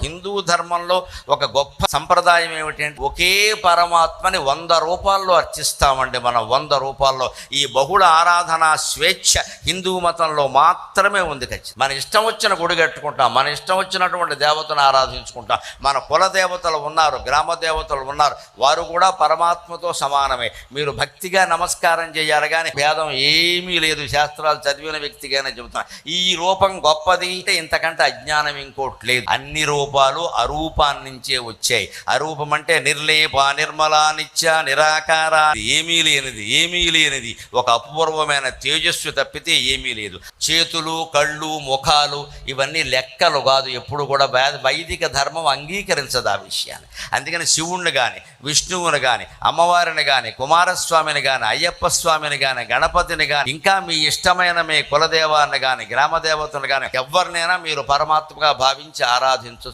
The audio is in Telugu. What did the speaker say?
హిందూ ధర్మంలో ఒక గొప్ప సంప్రదాయం ఏమిటంటే ఒకే పరమాత్మని 100 రూపాల్లో అర్చిస్తామండి. మనం 100 రూపాల్లో. ఈ బహుళ ఆరాధన స్వేచ్ఛ హిందూ మతంలో మాత్రమే ఉంది. ఖచ్చితంగా మన ఇష్టం వచ్చిన గుడి కట్టుకుంటాం, మన ఇష్టం వచ్చినటువంటి దేవతను ఆరాధించుకుంటాం. మన కుల దేవతలు ఉన్నారు, గ్రామ దేవతలు ఉన్నారు, వారు కూడా పరమాత్మతో సమానమే. మీరు భక్తిగా నమస్కారం చేయాలి, కానీ భేదం ఏమీ లేదు. శాస్త్రాలు చదివిన వ్యక్తిగానే చెబుతున్నా. ఈ రూపం గొప్పది అంటే ఇంతకంటే అజ్ఞానం ఇంకోటి లేదు. అన్ని రూపాలు అరూపాన్నించే వచ్చాయి. అరూపం అంటే నిర్లేప, నిర్మల, నిత్య, నిరాకార, ఏమీ లేనిది ఒక అపూర్వమైన తేజస్సు తప్పితే ఏమీ లేదు. చేతులు, కళ్ళు, ముఖాలు ఇవన్నీ లెక్కలు కాదు. ఎప్పుడు కూడా వైదిక ధర్మం అంగీకరించదు ఆ విషయాన్ని. అందుకని శివుణ్ణి కానీ, విష్ణువుని కానీ, అమ్మవారిని కానీ, కుమారస్వామిని కానీ, అయ్యప్ప స్వామిని కానీ, గణపతిని కానీ, ఇంకా మీ ఇష్టమైన మీ కులదేవాన్ని కానీ, గ్రామదేవతను కానీ ఎవరినైనా మీరు పరమాత్మగా భావించి ఆరాధించు.